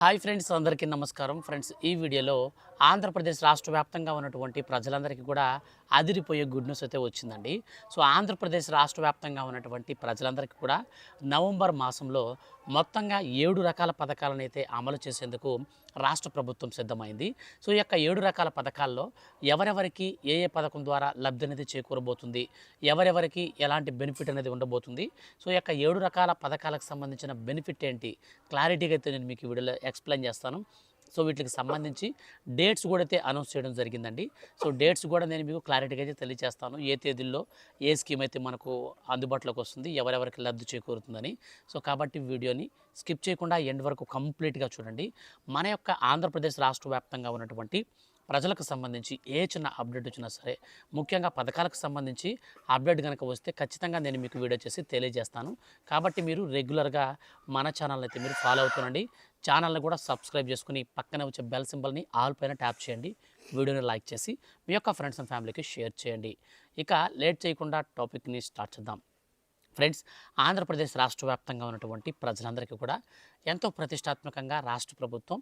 Hi friends, అందరికీ నమస్కారం. Friends, ఈ వీడియోలో ఆంధ్రప్రదేశ్ రాష్ట్ర వ్యాప్తంగా ఉన్నటువంటి ప్రజలందరికీ కూడా అదిరిపోయే గుడ్ న్యూస్ అయితే వచ్చిందండి. సో ఆంధ్రప్రదేశ్ రాష్ట్ర వ్యాప్తంగా ఉన్నటువంటి ప్రజలందరికీ కూడా నవంబర్ మాసంలో మొత్తంగా 7 రకాల పథకాలను అయితే అమలు చేసేందుకు రాష్ట్ర ప్రభుత్వం సిద్ధమైంది. సో ఈ యొక్క 7 రకాల పథకాల్లో ఎవరెవరికి ఏ ఏ పథకం ద్వారా లబ్ధి అనేది చేకూరబోతుంది, ఎవరెవరికి ఎలాంటి బెనిఫిట్ అనేది ఉండబోతుంది, సో ఈ యొక్క 7 రకాల పథకాలకు సంబంధించిన బెనిఫిట్ ఏంటి క్లారిటీగా అయితే నేను మీకు ఈ వీడియోలో ఎక్స్ప్లెయిన్ చేస్తాను. సో వీటికి సంబంధించి డేట్స్ కూడా అయితే అనౌన్స్ చేయడం జరిగిందండి. సో డేట్స్ కూడా నేను మీకు క్లారిటీగా అయితే తెలియజేస్తాను. ఏ తేదీల్లో ఏ స్కీమ్ అయితే మనకు అందుబాటులోకి వస్తుంది, ఎవరెవరికి లబ్ధి చేకూరుతుందని. సో కాబట్టి వీడియోని స్కిప్ చేయకుండా ఎండ్ వరకు కంప్లీట్గా చూడండి. మన యొక్క ఆంధ్రప్రదేశ్ రాష్ట్ర వ్యాప్తంగా ఉన్నటువంటి ప్రజలకు సంబంధించి ఏ చిన్న అప్డేట్ వచ్చినా సరే, ముఖ్యంగా పథకాలకు సంబంధించి అప్డేట్ కనుక వస్తే ఖచ్చితంగా నేను మీకు వీడియో చేసి తెలియజేస్తాను. కాబట్టి మీరు రెగ్యులర్గా మన ఛానల్ అయితే మీరు ఫాలో అవుతుండండి. ఛానల్ని కూడా సబ్స్క్రైబ్ చేసుకుని పక్కనే వచ్చే బెల్ సింబల్ని ఆల్ పైన ట్యాప్ చేయండి. వీడియోని లైక్ చేసి మీ యొక్క ఫ్రెండ్స్ అండ్ ఫ్యామిలీకి షేర్ చేయండి. ఇక లేట్ చేయకుండా టాపిక్ని స్టార్ట్ చేద్దాం. ఫ్రెండ్స్, ఆంధ్రప్రదేశ్ రాష్ట్ర వ్యాప్తంగా ఉన్నటువంటి ప్రజలందరికీ కూడా ఎంతో ప్రతిష్టాత్మకంగా రాష్ట్ర ప్రభుత్వం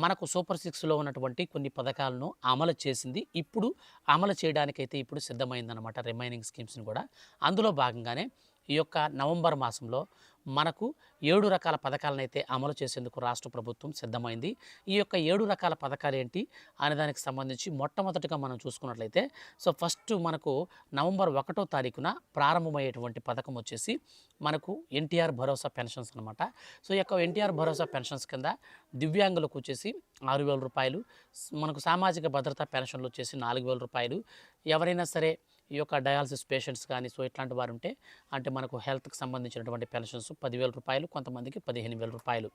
మనకు సూపర్ సిక్స్లో ఉన్నటువంటి కొన్ని పథకాలను అమలు చేసింది. ఇప్పుడు అమలు చేయడానికైతే ఇప్పుడు సిద్ధమైందనమాట, రిమైనింగ్ స్కీమ్స్ని కూడా. అందులో భాగంగానే ఈ యొక్క నవంబర్ మాసంలో మనకు 7 రకాల పథకాలను అయితే అమలు చేసేందుకు రాష్ట్ర ప్రభుత్వం సిద్ధమైంది. ఈ యొక్క 7 రకాల పథకాలు ఏంటి అనే దానికి సంబంధించి మొట్టమొదటిగా మనం చూసుకున్నట్లయితే, సో ఫస్ట్ మనకు నవంబర్ 1వ తారీఖున ప్రారంభమయ్యేటువంటి పథకం వచ్చేసి మనకు ఎన్టీఆర్ భరోసా పెన్షన్స్ అనమాట. సో ఈ యొక్క ఎన్టీఆర్ భరోసా పెన్షన్స్ కింద దివ్యాంగులకు వచ్చేసి 6,000 రూపాయలు, మనకు సామాజిక భద్రతా పెన్షన్లు వచ్చేసి 4,000 రూపాయలు. ఎవరైనా సరే ఈ యొక్క డయాలసిస్ పేషెంట్స్ కానీ సో ఇట్లాంటి వారు ఉంటే, అంటే మనకు హెల్త్కి సంబంధించినటువంటి పెన్షన్స్ 10,000 రూపాయలు, కొంతమందికి 15,000 రూపాయలు.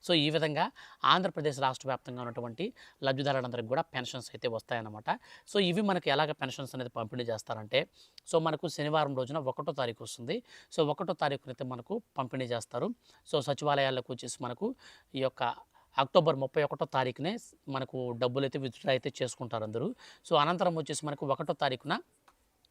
సో ఈ విధంగా ఆంధ్రప్రదేశ్ రాష్ట్ర వ్యాప్తంగా ఉన్నటువంటి లబ్ధిదారులందరికీ కూడా పెన్షన్స్ అయితే వస్తాయన్నమాట. సో ఇవి మనకు ఎలాగ పెన్షన్స్ అనేది పంపిణీ చేస్తారంటే, సో మనకు శనివారం రోజున 1వ తారీఖు వస్తుంది. సో 1వ తారీఖునైతే మనకు పంపిణీ చేస్తారు. సో సచివాలయాలకు వచ్చేసి మనకు ఈ యొక్క అక్టోబర్ 31వ తారీఖునే మనకు డబ్బులు అయితే విత్డ్రా అయితే చేసుకుంటారు అందరూ. సో అనంతరం వచ్చేసి మనకు 1వ తారీఖున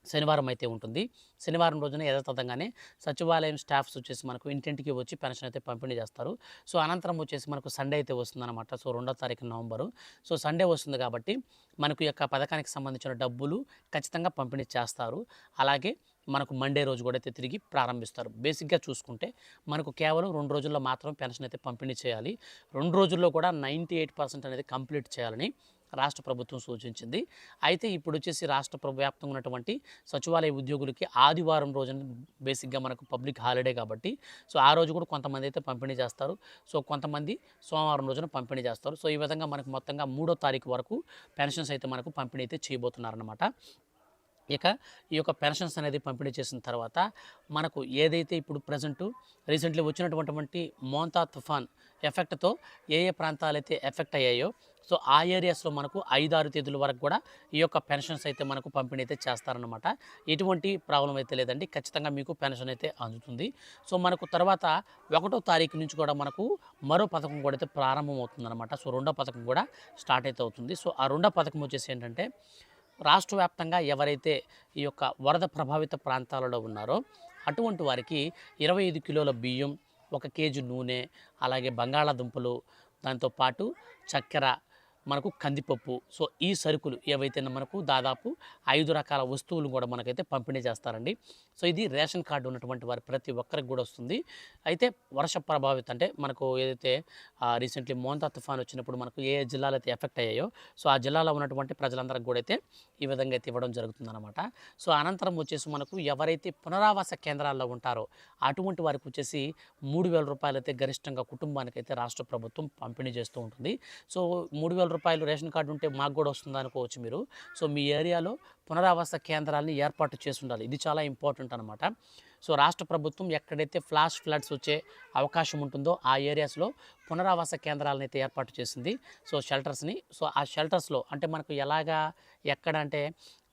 శనివారం అయితే ఉంటుంది. శనివారం రోజున యథాతథంగానే సచివాలయం స్టాఫ్స్ వచ్చేసి మనకు ఇంటింటికి వచ్చి పెన్షన్ అయితే పంపిణీ చేస్తారు. సో అనంతరం వచ్చేసి మనకు సండే అయితే వస్తుందన్నమాట. సో 2వ తారీఖు నవంబరు. సో సండే వస్తుంది కాబట్టి మనకు ఈ యొక్క పథకానికి సంబంధించిన డబ్బులు ఖచ్చితంగా పంపిణీ చేస్తారు. అలాగే మనకు మండే రోజు కూడా అయితే తిరిగి ప్రారంభిస్తారు. బేసిక్గా చూసుకుంటే మనకు కేవలం 2 రోజుల్లో మాత్రమే పెన్షన్ అయితే పంపిణీ చేయాలి. 2 రోజుల్లో కూడా 98% అనేది కంప్లీట్ చేయాలని రాష్ట్ర ప్రభుత్వం సూచించింది. అయితే ఇప్పుడు వచ్చేసి రాష్ట్ర వ్యాప్తంగా ఉన్నటువంటి సచివాలయ ఉద్యోగులకి ఆదివారం రోజున బేసిక్గా మనకు పబ్లిక్ హాలిడే కాబట్టి, సో ఆ రోజు కూడా కొంతమంది అయితే పంపిణీ చేస్తారు. సో కొంతమంది సోమవారం రోజున పంపిణీ చేస్తారు. సో ఈ విధంగా మనకు మొత్తంగా 3వ తారీఖు వరకు పెన్షన్స్ అయితే మనకు పంపిణీ అయితే చేయబోతున్నారన్నమాట. ఇక ఈ యొక్క పెన్షన్స్ అనేది పంపిణీ చేసిన తర్వాత మనకు ఏదైతే ఇప్పుడు రీసెంట్లీ వచ్చినటువంటి మోంతా తుఫాన్ ఎఫెక్ట్తో ఏ ఏ ప్రాంతాలైతే ఎఫెక్ట్ అయ్యాయో, సో ఆ ఏరియాస్లో మనకు 5-6 తేదీల వరకు కూడా ఈ యొక్క పెన్షన్స్ అయితే మనకు పంపిణీ అయితే చేస్తారనమాట. ఎటువంటి ప్రాబ్లం అయితే లేదండి, ఖచ్చితంగా మీకు పెన్షన్ అయితే అందుతుంది. సో మనకు తర్వాత 1వ తారీఖు నుంచి కూడా మనకు మరో పథకం కూడా అయితే ప్రారంభం అవుతుందన్నమాట. సో 2వ పథకం కూడా స్టార్ట్ అయితే అవుతుంది. సో ఆ 2వ పథకం వచ్చేసి ఏంటంటే, రాష్ట్ర వ్యాప్తంగా ఎవరైతే ఈ యొక్క వరద ప్రభావిత ప్రాంతాలలో ఉన్నారో అటువంటి వారికి 25 కిలోల బియ్యం, 1 కేజీ నూనె, అలాగే బంగాళాదుంపలు, దాంతోపాటు చక్కెర, మనకు కందిపప్పు, సో ఈ సరుకులు ఏవైతే మనకు దాదాపు 5 రకాల వస్తువులు కూడా మనకైతే పంపిణీ చేస్తారండి. సో ఇది రేషన్ కార్డు ఉన్నటువంటి వారి ప్రతి ఒక్కరికి కూడా వస్తుంది. అయితే వర్ష ప్రభావిత అంటే మనకు ఏదైతే రీసెంట్లీ మోంతా తుఫాన్ వచ్చినప్పుడు మనకు ఏ జిల్లాలు అయితే ఎఫెక్ట్ అయ్యాయో, సో ఆ జిల్లాలో ఉన్నటువంటి ప్రజలందరికీ కూడా అయితే ఈ విధంగా అయితే ఇవ్వడం జరుగుతుందన్నమాట. సో అనంతరం వచ్చేసి మనకు ఎవరైతే పునరావాస కేంద్రాల్లో ఉంటారో అటువంటి వారికి వచ్చేసి 3,000 రూపాయలు అయితే గరిష్టంగా కుటుంబానికి అయితే రాష్ట్ర ప్రభుత్వం పంపిణీ చేస్తూ ఉంటుంది. సో 3,000 రూపాయలు రేషన్ కార్డు ఉంటే మాకు కూడా వస్తుందా అనుకోవచ్చు మీరు. సో మీ ఏరియాలో పునరావాస కేంద్రాలని ఏర్పాటు చేసి ఉండాలి. ఇది చాలా ఇంపార్టెంట్ అనమాట. సో రాష్ట్ర ప్రభుత్వం ఎక్కడైతే ఫ్లాష్ ఫ్లడ్స్ వచ్చే అవకాశం ఉంటుందో ఆ ఏరియాస్లో పునరావాస కేంద్రాలను అయితే ఏర్పాటు చేసింది. సో షెల్టర్స్ని. సో ఆ షెల్టర్స్లో అంటే మనకు ఎలాగా ఎక్కడ అంటే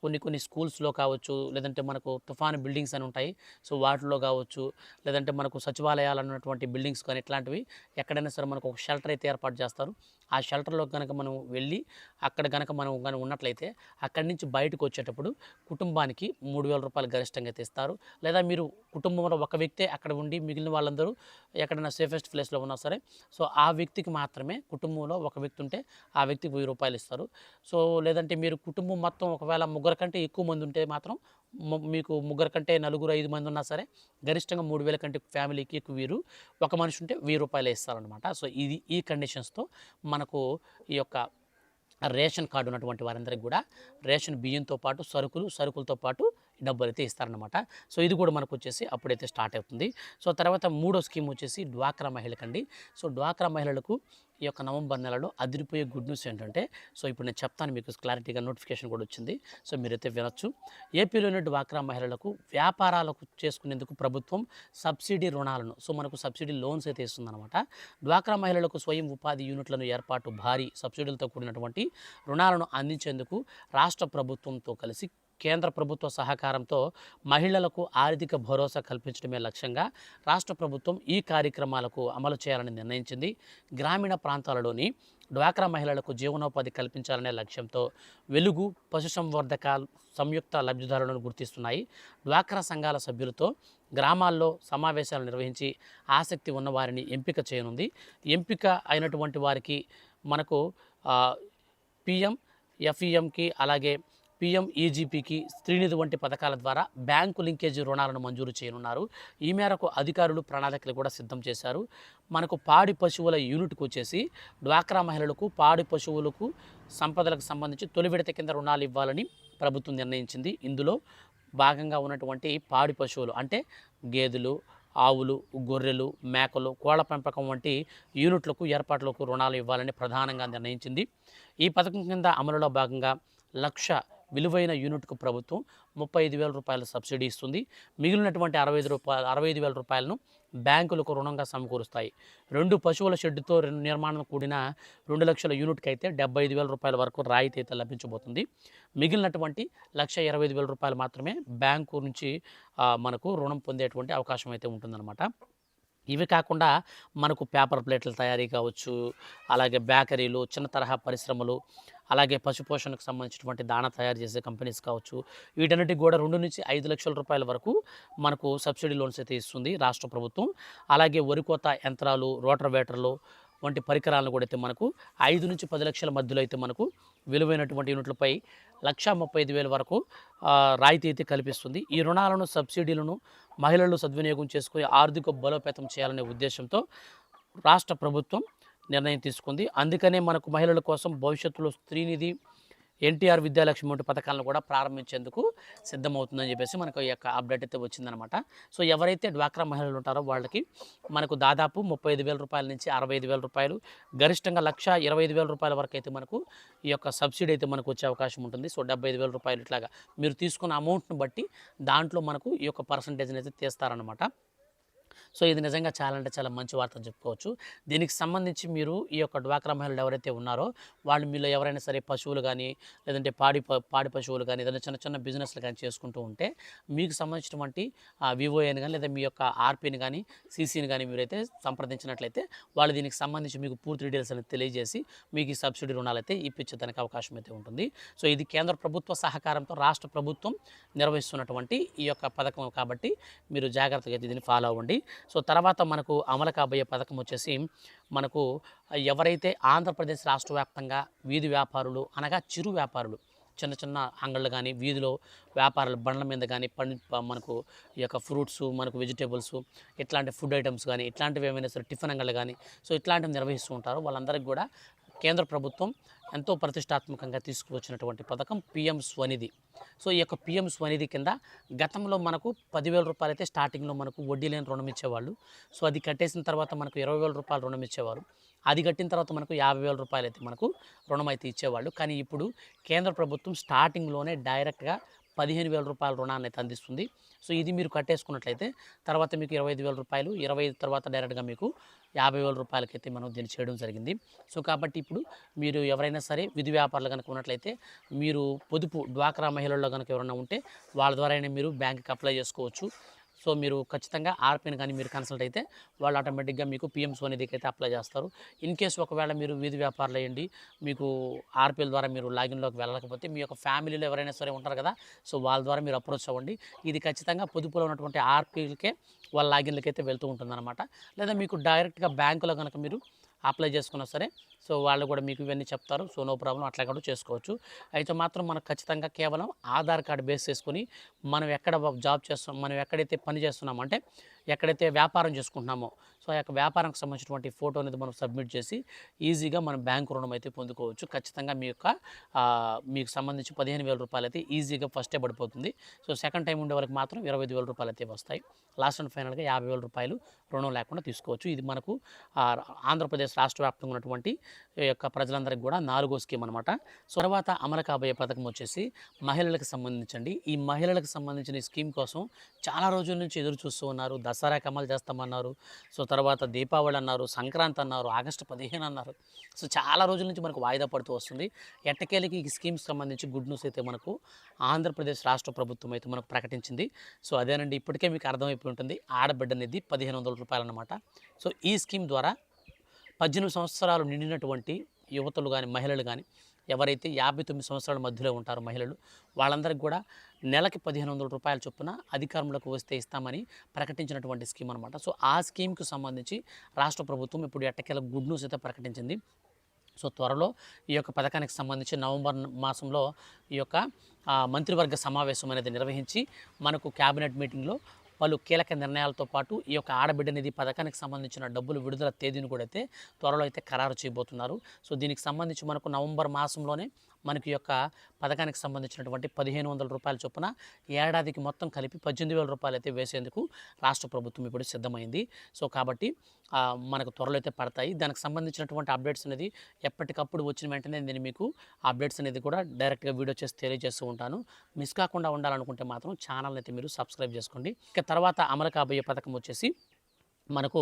కొన్ని స్కూల్స్లో కావచ్చు, లేదంటే మనకు తుఫాను బిల్డింగ్స్ అని ఉంటాయి. సో వాటిలో కావచ్చు, లేదంటే మనకు సచివాలయాలు అన్నటువంటి బిల్డింగ్స్ కానీ ఇట్లాంటివి ఎక్కడైనా సరే మనకు ఒక షెల్టర్ అయితే ఏర్పాటు చేస్తారు. ఆ షెల్టర్లో కనుక మనం వెళ్ళి అక్కడ కనుక మనం కానీ ఉన్నట్లయితే అక్కడి నుంచి బయటకు వచ్చేటప్పుడు కుటుంబానికి 3,000 రూపాయలు గరిష్టంగా అయితే ఇస్తారు. లేదా మీరు కుటుంబంలో ఒక వ్యక్తే అక్కడ ఉండి మిగిలిన వాళ్ళందరూ ఎక్కడైనా సేఫెస్ట్ ప్లేస్లో ఉన్నా సరే సో సో ఆ వ్యక్తికి మాత్రమే కుటుంబంలో ఒక వ్యక్తి ఉంటే ఆ వ్యక్తికి 1000 రూపాయలు ఇస్తారు. సో లేదంటే మీరు కుటుంబం మొత్తం ఒకవేళ ముగ్గురు కంటే ఎక్కువ మంది ఉంటే మాత్రం మీకు ముగ్గురు కంటే నలుగురు 5 మంది ఉన్నా సరే గరిష్టంగా 3000 కంటే ఫ్యామిలీకి ఎక్కువ వీరు ఒక మనిషి ఉంటే 1000 రూపాయలే ఇస్తారనమాట. సో ఇది ఈ కండిషన్స్‌తో మనకు ఈ యొక్క రేషన్ కార్డు ఉన్నటువంటి వారందరికీ కూడా రేషన్ బియ్యంతో పాటు సరుకులతో పాటు డబ్బులైతే ఇస్తారనమాట. సో ఇది కూడా మనకు వచ్చేసి అప్పుడైతే స్టార్ట్ అవుతుంది. సో తర్వాత మూడో స్కీమ్ వచ్చేసి డ్వాక్రా మహిళకండి. సో డ్వాక్రా మహిళలకు ఈ యొక్క నవంబర్ నెలలో అదిరిపోయే గుడ్ న్యూస్ ఏంటంటే, సో ఇప్పుడు నేను చెప్తాను, మీకు క్లారిటీగా నోటిఫికేషన్ కూడా వచ్చింది. సో మీరైతే వినొచ్చు. ఏపీలోని డ్వాక్రా మహిళలకు వ్యాపారాలకు చేసుకునేందుకు ప్రభుత్వం సబ్సిడీ రుణాలను, సో మనకు సబ్సిడీ లోన్స్ అయితే ఇస్తుందన్నమాట. డ్వాక్రా మహిళలకు స్వయం ఉపాధి యూనిట్లను ఏర్పాటు, భారీ సబ్సిడీలతో కూడినటువంటి రుణాలను అందించేందుకు రాష్ట్ర ప్రభుత్వంతో కలిసి కేంద్ర ప్రభుత్వ సహకారంతో మహిళలకు ఆర్థిక భరోసా కల్పించడమే లక్ష్యంగా రాష్ట్ర ప్రభుత్వం ఈ కార్యక్రమాలకు అమలు చేయాలని నిర్ణయించింది. గ్రామీణ ప్రాంతాలలోని డ్వాక్రా మహిళలకు జీవనోపాధి కల్పించాలనే లక్ష్యంతో వెలుగు పశుసంవర్ధకాలు సంయుక్త లబ్ధిదారులను గుర్తిస్తున్నాయి. డ్వాక్రా సంఘాల సభ్యులతో గ్రామాల్లో సమావేశాలు నిర్వహించి ఆసక్తి ఉన్నవారిని ఎంపిక చేయనుంది. ఎంపిక అయినటువంటి వారికి మనకు పిఎం ఎఫ్ఈఎంకి అలాగే PMEGPకి స్త్రీనిధి వంటి పథకాల ద్వారా బ్యాంకు లింకేజీ రుణాలను మంజూరు చేయనున్నారు. ఈ మేరకు అధికారులు ప్రణాళికలు కూడా సిద్ధం చేశారు. మనకు పాడి పశువుల యూనిట్కి వచ్చేసి డ్వాక్రా మహిళలకు పాడి పశువులకు సంపదలకు సంబంధించి తొలి విడత కింద రుణాలు ఇవ్వాలని ప్రభుత్వం నిర్ణయించింది. ఇందులో భాగంగా ఉన్నటువంటి పాడి పశువులు అంటే గేదెలు, ఆవులు, గొర్రెలు, మేకలు, కోళ్ల పెంపకం వంటి యూనిట్లకు ఏర్పాట్లకు రుణాలు ఇవ్వాలని ప్రధానంగా నిర్ణయించింది. ఈ పథకం కింద అమలులో భాగంగా 1,00,000 విలువైన యూనిట్కు ప్రభుత్వం 35,000 రూపాయల సబ్సిడీ ఇస్తుంది. మిగిలినటువంటి 65,000 రూపాయలను బ్యాంకులకు రుణంగా సమకూరుస్తాయి. 2 పశువుల షెడ్డుతో నిర్మాణం కూడిన 2 లక్షల యూనిట్కి అయితే 75,000 రూపాయల వరకు రాయితీ అయితే లభించబోతుంది. మిగిలినటువంటి 1,25,000 రూపాయలు మాత్రమే బ్యాంకు నుంచి మనకు రుణం పొందేటువంటి అవకాశం అయితే ఉంటుందన్నమాట. ఇవి కాకుండా మనకు పేపర్ ప్లేట్ల తయారీ కావచ్చు, అలాగే బేకరీలు, చిన్న తరహా పరిశ్రమలు, అలాగే పశుపోషణకు సంబంధించినటువంటి దాణా తయారు చేసే కంపెనీస్ కావచ్చు, వీటన్నిటికి కూడా 2 నుంచి 5 లక్షల రూపాయల వరకు మనకు సబ్సిడీ లోన్స్ అయితే ఇస్తుంది రాష్ట్ర ప్రభుత్వం. అలాగే వరి కోత యంత్రాలు, రోటర్వేటర్లు వంటి పరికరాలను కూడా అయితే మనకు 5 నుంచి 10 లక్షల మధ్యలో అయితే మనకు విలువైనటువంటి యూనిట్లపై 1,35,000 వరకు రాయితీ అయితే కల్పిస్తుంది. ఈ రుణాలను, సబ్సిడీలను మహిళలు సద్వినియోగం చేసుకుని ఆర్థిక బలోపేతం చేయాలనే ఉద్దేశంతో రాష్ట్ర ప్రభుత్వం నిర్ణయం తీసుకుంది. అందుకనే మనకు మహిళల కోసం భవిష్యత్తులో స్త్రీనిధి, ఎన్టీఆర్ విద్యాలక్ష్మి వంటి పథకాలను కూడా ప్రారంభించేందుకు సిద్ధమవుతుందని చెప్పేసి మనకు ఈ యొక్క అప్డేట్ అయితే వచ్చిందనమాట. సో ఎవరైతే డ్వాక్రా మహిళలు ఉంటారో వాళ్ళకి మనకు దాదాపు 35,000 రూపాయల నుంచి 65,000 రూపాయలు, గరిష్టంగా 1,25,000 రూపాయల వరకు అయితే మనకు ఈ యొక్క సబ్సిడీ అయితే మనకు వచ్చే అవకాశం ఉంటుంది. సో 75,000 రూపాయలు ఇట్లాగా మీరు తీసుకున్న అమౌంట్ని బట్టి దాంట్లో మనకు ఈ యొక్క పర్సంటేజ్ని అయితే తీస్తారనమాట. సో ఇది నిజంగా చాలా అంటే చాలా మంచి వార్త అని చెప్పుకోవచ్చు. దీనికి సంబంధించి మీరు ఈ యొక్క డ్వాక్రా మహిళలు ఎవరైతే ఉన్నారో వాళ్ళు మీలో ఎవరైనా సరే పశువులు కానీ, లేదంటే పాడి పశువులు కానీ, ఏదైనా చిన్న చిన్న బిజినెస్లు కానీ చేసుకుంటూ ఉంటే మీకు సంబంధించినటువంటి వివోఏని కానీ లేదా మీ యొక్క ఆర్పీని కానీ సీసీని కానీ మీరైతే సంప్రదించినట్లయితే వాళ్ళు దీనికి సంబంధించి మీకు పూర్తి డీటెయిల్స్ అనేది తెలియజేసి మీకు ఈ సబ్సిడీ రుణాలు అయితే ఇప్పించేదానికి అవకాశం అయితే ఉంటుంది. సో ఇది కేంద్ర ప్రభుత్వ సహకారంతో రాష్ట్ర ప్రభుత్వం నిర్వహిస్తున్నటువంటి ఈ యొక్క పథకం కాబట్టి మీరు జాగ్రత్తగా అయితే దీన్ని ఫాలో అవ్వండి. సో తర్వాత మనకు అమలు కాబోయే పథకం వచ్చేసి మనకు ఎవరైతే ఆంధ్రప్రదేశ్ రాష్ట్ర వ్యాప్తంగా వీధి వ్యాపారులు అనగా చిరు వ్యాపారులు, చిన్న చిన్న అంగళ్ళు కానీ వీధిలో వ్యాపారాలు బండ్ల మీద కానీ మనకు ఈ యొక్క ఫ్రూట్స్, మనకు వెజిటేబుల్స్, ఇట్లాంటి ఫుడ్ ఐటమ్స్ కానీ ఇట్లాంటివి ఏమైనా సరే టిఫిన్ అంగళ్ళు కానీ సో ఇట్లాంటివి నిర్వహిస్తూ ఉంటారు. వాళ్ళందరికీ కూడా కేంద్ర ప్రభుత్వం ఎంతో ప్రతిష్టాత్మకంగా తీసుకువచ్చినటువంటి పథకం పిఎం స్వనిధి. సో ఈ యొక్క పిఎం స్వనిధి కింద గతంలో మనకు 10,000 రూపాయలు అయితే స్టార్టింగ్లో మనకు వడ్డీ లేని రుణం ఇచ్చేవాళ్ళు. సో అది కట్టేసిన తర్వాత మనకు 20,000 రూపాయలు రుణం ఇచ్చేవారు. అది కట్టిన తర్వాత మనకు 50,000 రూపాయలు అయితే మనకు రుణం అయితే ఇచ్చేవాళ్ళు. కానీ ఇప్పుడు కేంద్ర ప్రభుత్వం స్టార్టింగ్లోనే డైరెక్ట్గా 15,000 రూపాయల రుణాన్ని అయితే అందిస్తుంది. సో ఇది మీరు కట్టేసుకున్నట్లయితే తర్వాత మీకు 25,000 రూపాయలు, 20 తర్వాత డైరెక్ట్గా మీకు 50,000 రూపాయలకైతే మనం దీన్ని చేయడం జరిగింది. సో కాబట్టి ఇప్పుడు మీరు ఎవరైనా సరే విధి వ్యాపారులు కనుక ఉన్నట్లయితే మీరు పొదుపు డ్వాక్రా మహిళల్లో కనుక ఎవరైనా ఉంటే వాళ్ళ ద్వారా మీరు బ్యాంక్కి అప్లై చేసుకోవచ్చు. సో మీరు ఖచ్చితంగా ఆర్పీని కానీ మీరు కన్సల్ట్ అయితే వాళ్ళు ఆటోమేటిక్గా మీకు పిఎం స్వనిధికి అయితే అప్లై చేస్తారు. ఇన్ కేసు ఒకవేళ మీరు వీధి వ్యాపారాలు అయ్యండి, మీకు ఆర్పీల ద్వారా మీరు లాగిన్లోకి వెళ్ళకపోతే మీ యొక్క ఫ్యామిలీలో ఎవరైనా సరే ఉంటారు కదా, సో వాళ్ళ ద్వారా మీరు అప్రోచ్ అవ్వండి. ఇది ఖచ్చితంగా పొదుపులో ఉన్నటువంటి ఆర్పీలకే వాళ్ళ లాగిన్లకి అయితే వెళ్తూ ఉంటుందన్నమాట. లేదా మీకు డైరెక్ట్గా బ్యాంకులో కనుక మీరు అప్లై చేసుకున్నా సరే సో వాళ్ళు కూడా మీకు ఇవన్నీ చెప్తారు. సో నో ప్రాబ్లం అట్లా కూడా చేసుకోవచ్చు. అయితే మాత్రం మనకు ఖచ్చితంగా కేవలం ఆధార్ కార్డ్ బేస్ చేసుకొని మనం ఎక్కడ జాబ్ చేస్తున్నాం, మనం ఎక్కడైతే పని చేస్తున్నామో అంటే ఎక్కడైతే వ్యాపారం చేసుకుంటున్నామో సో ఆ యొక్క వ్యాపారానికి సంబంధించినటువంటి ఫోటో అనేది మనం సబ్మిట్ చేసి ఈజీగా మనం బ్యాంకు రుణం అయితే పొందుకోవచ్చు. ఖచ్చితంగా మీ యొక్క మీకు సంబంధించి 15,000 రూపాయలు అయితే ఈజీగా ఫస్టే పడిపోతుంది. సో సెకండ్ టైం ఉండే వాళ్ళకి మాత్రం 25,000 రూపాయలు అయితే వస్తాయి. లాస్ట్ అండ్ ఫైనల్గా 50,000 రూపాయలు రుణం లేకుండా తీసుకోవచ్చు. ఇది మనకు ఆంధ్రప్రదేశ్ రాష్ట్ర వ్యాప్తంగా ఉన్నటువంటి ఈ యొక్క ప్రజలందరికీ కూడా 4వ స్కీమ్ అనమాట. సో తర్వాత అమలు కాబోయే పథకం వచ్చేసి మహిళలకు సంబంధించండి. ఈ మహిళలకు సంబంధించిన ఈ స్కీమ్ కోసం చాలా రోజుల నుంచి ఎదురు చూస్తూ ఉన్నారు. దసరాకి అమలు చేస్తామన్నారు. సో తర్వాత దీపావళి అన్నారు, సంక్రాంతి అన్నారు, ఆగస్టు 15 అన్నారు. సో చాలా రోజుల నుంచి మనకు వాయిదా పడుతూ వస్తుంది. ఎట్టకేలకి ఈ స్కీమ్కి సంబంధించి గుడ్ న్యూస్ అయితే మనకు ఆంధ్రప్రదేశ్ రాష్ట్ర ప్రభుత్వం అయితే మనకు ప్రకటించింది. సో అదేనండి, ఇప్పటికే మీకు అర్థమైపోయి ఉంటుంది. ఆడబిడ్డ అనేది 1,500 రూపాయలు అన్నమాట. సో ఈ స్కీమ్ ద్వారా 18 సంవత్సరాలు నిండినటువంటి యువతులు కానీ మహిళలు కానీ ఎవరైతే 59 సంవత్సరాల మధ్యలో ఉంటారో మహిళలు వాళ్ళందరికీ కూడా నెలకి 1,500 రూపాయల చొప్పున అధికారంలోకి వస్తే ఇస్తామని ప్రకటించినటువంటి స్కీమ్ అనమాట. సో ఆ స్కీమ్కి సంబంధించి రాష్ట్ర ప్రభుత్వం ఇప్పుడు ఎట్టకేల గుడ్ న్యూస్ అయితే ప్రకటించింది. సో త్వరలో ఈ యొక్క పథకానికి సంబంధించి నవంబర్ మాసంలో ఈ యొక్క మంత్రివర్గ సమావేశం అనేది నిర్వహించి మనకు క్యాబినెట్ మీటింగ్లో పలు కీలక నిర్ణయాలతో పాటు ఈ యొక్క ఆడబిడ్డ నిధి పథకానికి సంబంధించిన డబ్బులు విడుదల తేదీని కూడా అయితే త్వరలో అయితే ఖరారు చేయబోతున్నారు. సో దీనికి సంబంధించి మనకు నవంబర్ మాసంలోనే మనకి యొక్క పథకానికి సంబంధించినటువంటి 1,500 రూపాయల చొప్పున ఏడాదికి మొత్తం కలిపి 18,000 రూపాయలు అయితే వేసేందుకు రాష్ట్ర ప్రభుత్వం ఇప్పుడు సిద్ధమైంది. సో కాబట్టి మనకు త్వరలో అయితే పడతాయి. దానికి సంబంధించినటువంటి అప్డేట్స్ అనేది ఎప్పటికప్పుడు వచ్చిన వెంటనే నేను మీకు అప్డేట్స్ అనేది కూడా డైరెక్ట్గా వీడియో చేసి తెలియజేస్తూ ఉంటాను. మిస్ కాకుండా ఉండాలనుకుంటే మాత్రం ఛానల్ అయితే మీరు సబ్స్క్రైబ్ చేసుకోండి. ఇక తర్వాత అమలు కాబోయే పథకం వచ్చేసి మనకు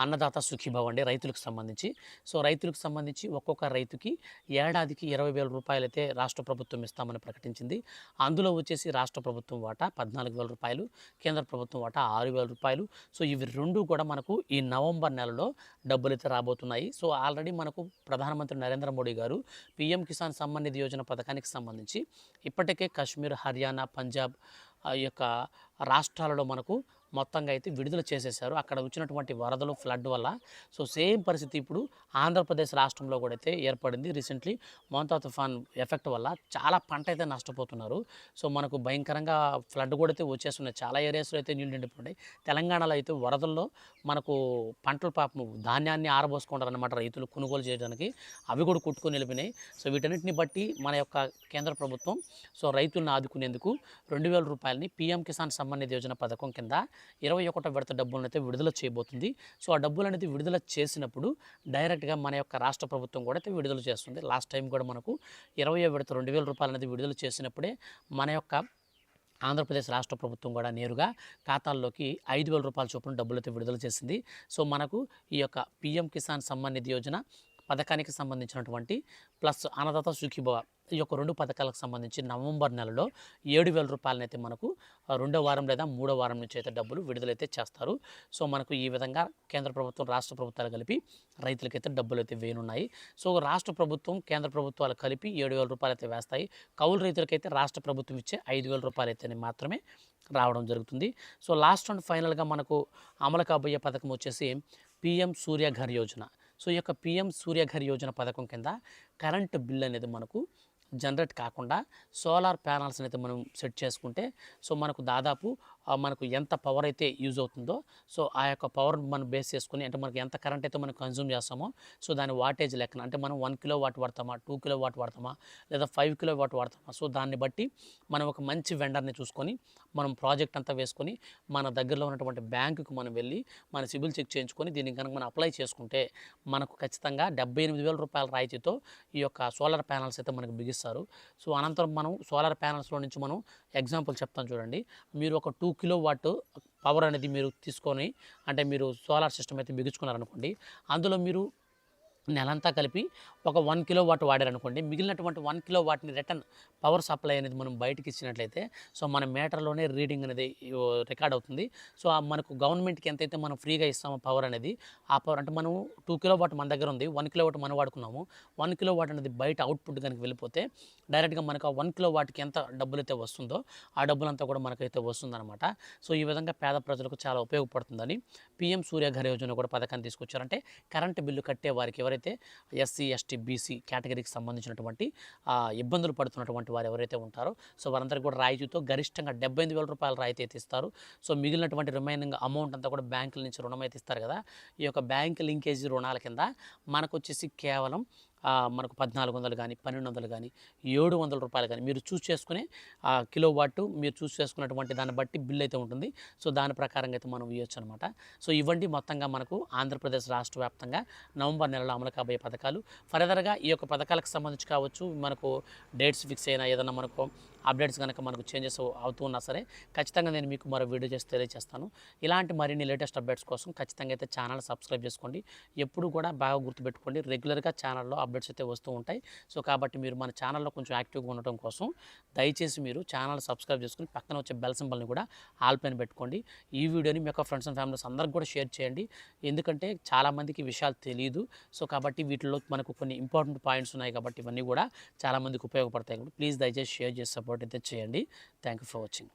అన్నదాత సుఖీభవ అండి, రైతులకు సంబంధించి. సో రైతులకు సంబంధించి ఒక్కొక్క రైతుకి ఏడాదికి 20,000 రూపాయలు అయితే రాష్ట్ర ప్రభుత్వం ఇస్తామని ప్రకటించింది. అందులో వచ్చేసి రాష్ట్ర ప్రభుత్వం వాటా 14,000 రూపాయలు, కేంద్ర ప్రభుత్వం వాటా 6,000 రూపాయలు. సో ఇవి రెండు కూడా మనకు ఈ నవంబర్ నెలలో డబ్బులు అయితే రాబోతున్నాయి. సో ఆల్రెడీ మనకు ప్రధానమంత్రి నరేంద్ర మోడీ గారు పీఎం కిసాన్ సమ్మాన్ నిధి యోజన పథకానికి సంబంధించి ఇప్పటికే కాశ్మీర్, హర్యానా, పంజాబ్ ఈ యొక్క రాష్ట్రాలలో మనకు మొత్తంగా అయితే విడుదల చేసేశారు. అక్కడ వచ్చినటువంటి వరదలు, ఫ్లడ్ వల్ల సో సేమ్ పరిస్థితి ఇప్పుడు ఆంధ్రప్రదేశ్ రాష్ట్రంలో కూడా అయితే ఏర్పడింది. రీసెంట్లీ మోంతా తుఫాన్ ఎఫెక్ట్ వల్ల చాలా పంట అయితే నష్టపోతున్నారు. సో మనకు భయంకరంగా ఫ్లడ్ కూడా అయితే వచ్చేస్తున్నాయి. చాలా ఏరియాస్లో అయితే నీళ్ళు నిండిపోయి తెలంగాణలో అయితే వరదల్లో మనకు పంటలు పాపం ధాన్యాన్ని ఆరబోసుకుంటారు అన్నమాట రైతులు కొనుగోలు చేయడానికి. అవి కూడా కొట్టుకొని వెళ్ళిపోయినాయి. సో వీటన్నిటిని బట్టి మన యొక్క కేంద్ర ప్రభుత్వం సో రైతులను ఆదుకునేందుకు 2,000 రూపాయలని పీఎం కిసాన్ సమ్మాన్ నిధి యోజన పథకం కింద 21వ విడత డబ్బులను అయితే విడుదల చేయబోతుంది. సో ఆ డబ్బులు అనేది విడుదల చేసినప్పుడు డైరెక్ట్గా మన యొక్క రాష్ట్ర ప్రభుత్వం కూడా అయితే విడుదల చేస్తుంది. లాస్ట్ టైం కూడా మనకు 20వ విడత 2,000 రూపాయలు అనేది విడుదల చేసినప్పుడే మన యొక్క ఆంధ్రప్రదేశ్ రాష్ట్ర ప్రభుత్వం కూడా నేరుగా ఖాతాల్లోకి 5,000 రూపాయల చొప్పున డబ్బులు అయితే విడుదల చేసింది. సో మనకు ఈ యొక్క పీఎం కిసాన్ సమ్మాన్ నిధి యోజన పథకానికి సంబంధించినటువంటి ప్లస్ అన్నదాత సుఖీభవ ఈ యొక్క రెండు పథకాలకు సంబంధించి నవంబర్ నెలలో 7,000 రూపాయలను అయితే మనకు రెండో వారం లేదా మూడో వారం నుంచి అయితే డబ్బులు విడుదలైతే చేస్తారు. సో మనకు ఈ విధంగా కేంద్ర ప్రభుత్వం, రాష్ట్ర ప్రభుత్వాలు కలిపి రైతులకైతే డబ్బులు అయితే వేయనున్నాయి. సో రాష్ట్ర ప్రభుత్వం, కేంద్ర ప్రభుత్వాలు కలిపి 7,000 రూపాయలు అయితే వేస్తాయి. కౌలు రైతులకైతే రాష్ట్ర ప్రభుత్వం ఇచ్చే 5,000 రూపాయలు అయితే మాత్రమే రావడం జరుగుతుంది. సో లాస్ట్ అండ్ ఫైనల్గా మనకు అమలు కాబోయే పథకం వచ్చేసి పీఎం సూర్యఘర్ యోజన. సో ఈ యొక్క పీఎం సూర్యఘర్ యోజన పథకం కింద కరెంటు బిల్ అనేది మనకు జనరేట్ కాకుండా సోలార్ ప్యానల్స్ అయితే మనం సెట్ చేసుకుంటే సో మనకు దాదాపు మనకు ఎంత పవర్ అయితే యూజ్ అవుతుందో సో ఆ యొక్క పవర్ మనం బేస్ చేసుకుని అంటే మనకి ఎంత కరెంట్ అయితే మనం కన్జ్యూమ్ చేస్తామో సో దాని వాటేజ్ లెక్కన అంటే మనం 1 కిలోవాట్ వాడతామా, 2 కిలోవాట్ వాడతామా, లేదా 5 కిలోవాట్ వాడతామా, సో దాన్ని బట్టి మనం ఒక మంచి వెండర్ని చూసుకొని మనం ప్రాజెక్ట్ అంతా వేసుకొని మన దగ్గరలో ఉన్నటువంటి బ్యాంకుకు మనం వెళ్ళి మన సిబిల్ చెక్ చేయించుకొని దీనికి కనుక మనం అప్లై చేసుకుంటే మనకు ఖచ్చితంగా 78,000 రూపాయల రాయితీతో ఈ యొక్క సోలార్ ప్యానల్స్ అయితే మనకు బిగిస్తారు. సో అనంతరం మనం సోలార్ ప్యానల్స్లో నుంచి మనం ఎగ్జాంపుల్ చెప్తాను చూడండి. మీరు ఒక 2 కిలోవాట్ పవర్ అనేది మీరు తీసుకొని అంటే మీరు సోలార్ సిస్టమ్ అయితే బిగించుకున్నారనుకోండి, అందులో మీరు నెలంతా కలిపి ఒక 1 కిలో వాట్ వాడారనుకోండి, మిగిలినటువంటి 1 కిలో వాట్‌ని రిటర్న్ పవర్ సప్లై అనేది మనం బయటికి ఇచ్చినట్లయితే, సో మన మీటర్‌లోనే రీడింగ్ అనేది రికార్డ్ అవుతుంది. సో మనకు గవర్నమెంట్‌కి ఎంతైతే మనం ఫ్రీగా ఇస్తామో పవర్ అనేది, ఆ పవర్ అంటే మనం 2 కిలో వాట్ మన దగ్గర ఉంది. 1 కిలో వాట్ మనం వాడుకున్నాము. 1 కిలో వాట్ అనేది బయట అవుట్‌పుట్ గనుక వెళ్ళిపోతే, డైరెక్ట్‌గా మనకు ఆ 1 కిలో వాట్‌కి ఎంత డబ్బులైతే వస్తుందో, ఆ డబ్బులంతా కూడా మనకైతే వస్తుందనమాట. సో ఈ విధంగా పేద ప్రజలకు చాలా ఉపయోగపడుతుందని పీఎం సూర్యఘర్ యోజన కూడా పథకాన్ని తీసుకొచ్చారు. అంటే కరెంటు బిల్లు కట్టే వారికి ఎవరైతే ఎస్సీ, ఎస్టీ, బీసీ కేటగిరీకి సంబంధించినటువంటి ఇబ్బందులు పడుతున్నటువంటి వారు ఎవరైతే ఉంటారో, సో వారందరికీ కూడా రాయితీతో గరిష్టంగా రూ. 75,000 రాయితీ అయితే ఇస్తారు. సో మిగిలినటువంటి రిమైనింగ్ అమౌంట్ అంతా కూడా బ్యాంకుల నుంచి రుణం అయితే ఇస్తారు కదా, ఈ యొక్క బ్యాంక్ లింకేజీ రుణాల కింద మనకొచ్చేసి కేవలం మనకు 1400 కానీ, 1200 కానీ, రూ. 700 కానీ మీరు చూస్ చేసుకునే కిలో వాట్ మీరు చూస్ చేసుకున్నటువంటి దాన్ని బట్టి బిల్ అయితే ఉంటుంది. సో దాని ప్రకారంగా అయితే మనం ఇవ్వచ్చు అనమాట. సో ఇవ్వండి మొత్తంగా మనకు ఆంధ్రప్రదేశ్ రాష్ట్ర వ్యాప్తంగా నవంబర్ నెలలో అమలు కాబోయే పథకాలు. ఫర్దర్‌గా ఈ యొక్క పథకాలకు సంబంధించి కావచ్చు, మనకు డేట్స్ ఫిక్స్ అయినా ఏదన్నా మనకు అప్డేట్స్ కనుక మనకు చేంజెస్ అవుతూ ఉన్నా సరే, ఖచ్చితంగా నేను మీకు మరో వీడియో చేసి తెలియజేస్తాను. ఇలాంటి మరిన్ని లేటెస్ట్ అప్డేట్స్ కోసం ఖచ్చితంగా అయితే ఛానల్ సబ్స్క్రైబ్ చేసుకోండి. ఎప్పుడు కూడా బాగా గుర్తుపెట్టుకోండి, రెగ్యులర్‌గా ఛానల్‌లో అప్డేట్స్ అయితే వస్తూ ఉంటాయి. సో కాబట్టి మీరు మన ఛానల్‌లో కొంచెం యాక్టివ్‌గా ఉండటం కోసం దయచేసి మీరు ఛానల్ సబ్స్క్రైబ్ చేసుకొని పక్కన వచ్చే బెల్ సింబల్‌ని కూడా ఆల్ పైన పెట్టుకోండి. ఈ వీడియోని మీ యొక్క ఫ్రెండ్స్ అండ్ ఫ్యామిలీస్ అందరికి కూడా షేర్ చేయండి. ఎందుకంటే చాలామందికి విషయాలు తెలీదు. సో కాబట్టి వీటిలో మనకు కొన్ని ఇంపార్టెంట్ పాయింట్స్ ఉన్నాయి కాబట్టి ఇవన్నీ కూడా చాలామందికి ఉపయోగపడతాయి. ప్లీజ్ దయచేసి షేర్ చేసి సపోర్ట్ అయితే చేయండి. Thank you for watching.